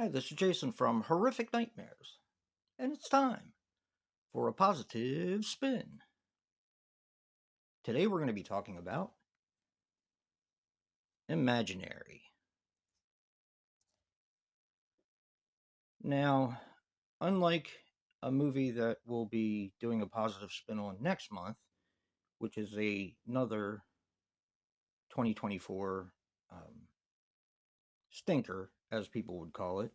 Hi, this is Jason from Horrific Nightmares, and it's time for a positive spin. Today we're going to be talking about Imaginary. Now, unlike a movie that we'll be doing a positive spin on next month, which is another 2024 stinker, as people would call it,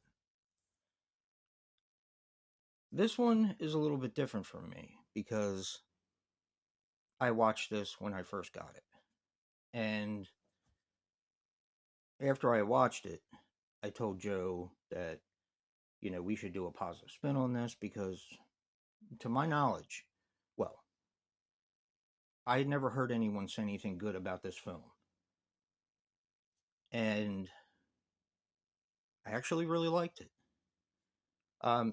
this one is a little bit different for me because I watched this when I first got it. And after I watched it, I told Joe that, we should do a positive spin on this because, to my knowledge, well, I had never heard anyone say anything good about this film. And I actually really liked it.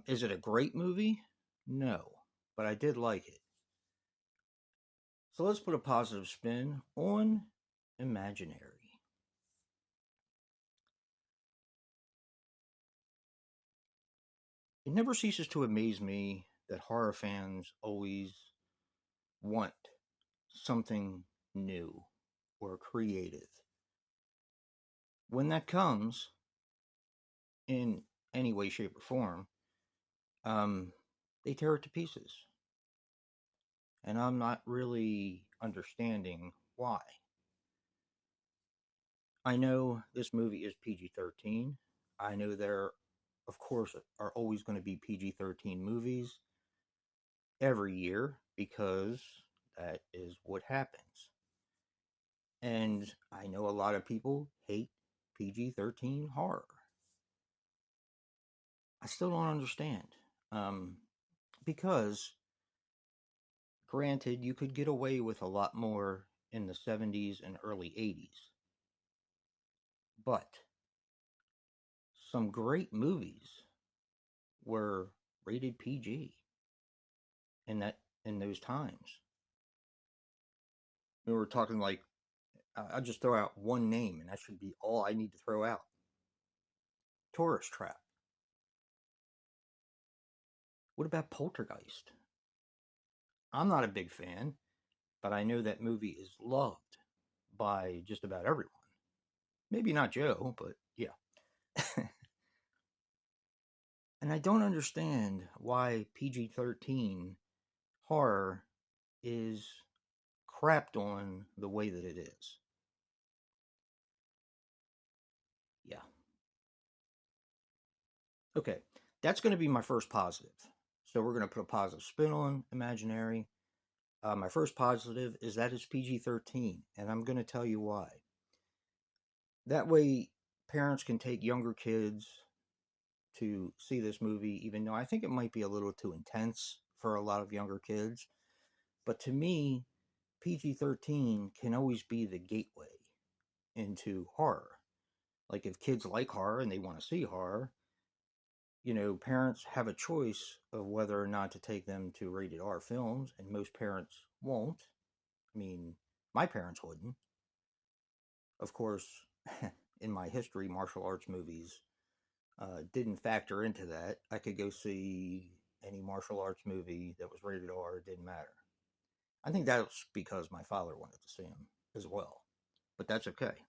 Is it a great movie? No, but I did like it. So let's put a positive spin on Imaginary. It never ceases to amaze me that horror fans always want something new or creative. When that comes in any way, shape, or form, um, they tear it to pieces. And I'm not really understanding why. I know this movie is PG 13. I know there, of course, are always going to be PG 13 movies every year because that is what happens. And I know a lot of people hate PG 13 horror. I still don't understand. Um, because, granted, you could get away with a lot more in the 70s and early 80s. But some great movies were rated PG in those times. We were talking like I'll just throw out one name, and that should be all I need to throw out. Tourist Trap. What about Poltergeist? I'm not a big fan, but I know that movie is loved by just about everyone. Maybe not Joe, but yeah. And I don't understand why PG 13 horror is crapped on the way that it is. Yeah. Okay. That's going to be my first positive. So we're going to put a positive spin on Imaginary. My first positive is that it's PG 13, and I'm going to tell you why. That way, parents can take younger kids to see this movie, even though I think it might be a little too intense for a lot of younger kids. But to me, PG 13 can always be the gateway into horror. Like if kids like horror and they want to see horror, parents have a choice of whether or not to take them to rated R films, and most parents won't. I mean, my parents wouldn't. Of course, in my history, martial arts movies didn't factor into that. I could go see any martial arts movie that was rated R, it didn't matter. I think that's because my father wanted to see them as well, but that's okay.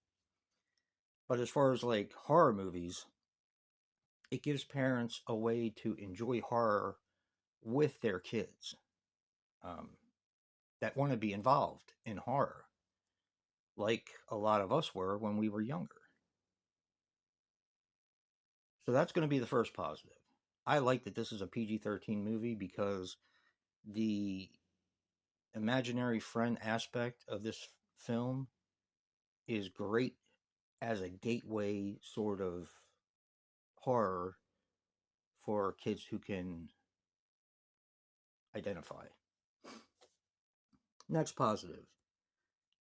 But as far as like horror movies, it gives parents a way to enjoy horror with their kids um, that want to be involved in horror, like a lot of us were when we were younger. So that's going to be the first positive. I like that this is a PG 13 movie because the imaginary friend aspect of this film is great as a gateway sort of horror for kids who can identify. Next positive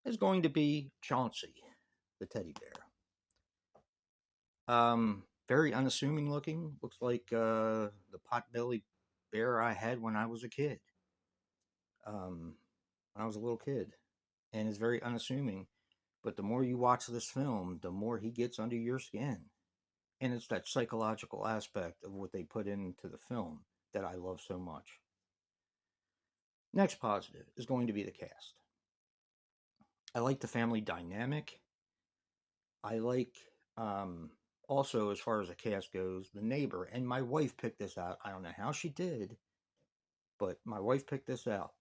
is going to be Chauncey, the teddy bear. Very unassuming looking. Looks like the potbelly bear I had when I was a kid. When I was a little kid, and is very unassuming. But the more you watch this film, the more he gets under your skin. And it's that psychological aspect of what they put into the film that I love so much. Next positive is going to be the cast. I like the family dynamic. I like, um, also, as far as the cast goes, the neighbor. And my wife picked this out. I don't know how she did, but my wife picked this out.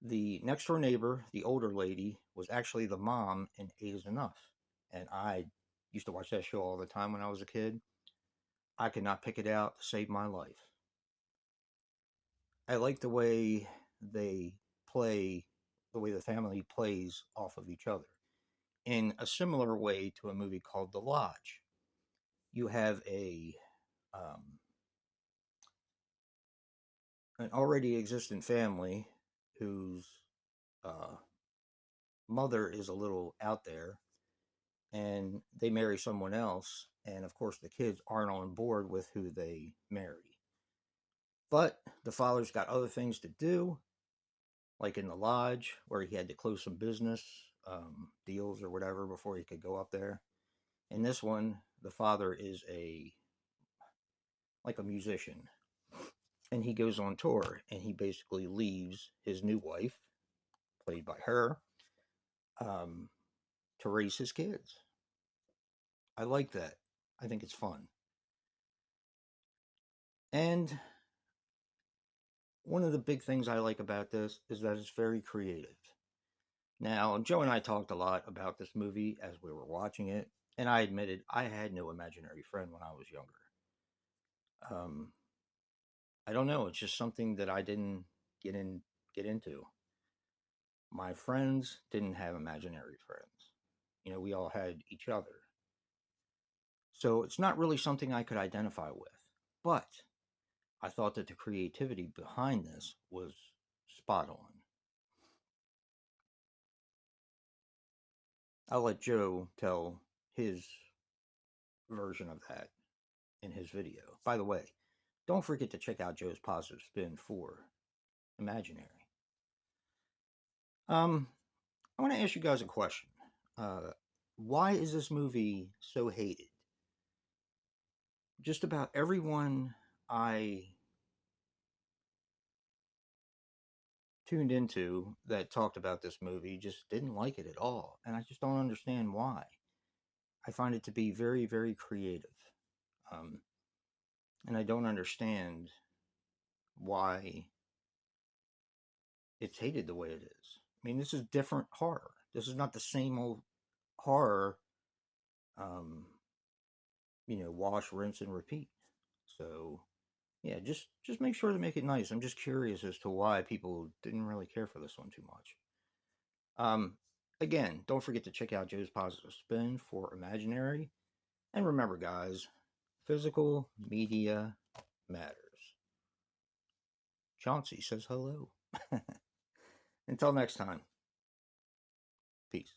The next door neighbor, the older lady, was actually the mom in Eight is Enough. And I used to watch that show all the time when I was a kid. I could not pick it out to save my life. I like the way they play, the way the family plays off of each other. In a similar way to a movie called The Lodge, you have um, an already existent family whose uh, mother is a little out there, and they marry someone else, and of course the kids aren't on board with who they marry. But the father's got other things to do, like in the lodge where he had to close some business deals or whatever before he could go up there. In this one, the father is a like a musician, and he goes on tour, and he basically leaves his new wife, played by her, um, to raise his kids. I like that. I think it's fun. And one of the big things I like about this is that it's very creative. Now, Joe and I talked a lot about this movie as we were watching it, and I admitted I had no imaginary friend when I was younger. Um, I don't know. It's just something that I didn't get in get into. My friends didn't have imaginary friends. You know, we all had each other. So it's not really something I could identify with. But I thought that the creativity behind this was spot on. I'll let Joe tell his version of that in his video. By the way, don't forget to check out Joe's positive spin for imaginary. Um, I want to ask you guys a question. Uh, why is this movie so hated? Just about everyone I tuned into that talked about this movie just didn't like it at all, and I just don't understand why. I find it to be very, very creative, um, and I don't understand why it's hated the way it is. I mean, this is different horror. This is not the same old horror. Um, wash, rinse, and repeat. So yeah, just make sure to make it nice. I'm just curious as to why people didn't really care for this one too much. Um, Again, don't forget to check out Joe's Positive Spin for Imaginary. And remember, guys, physical media matters. Chauncey says hello. Until next time, peace.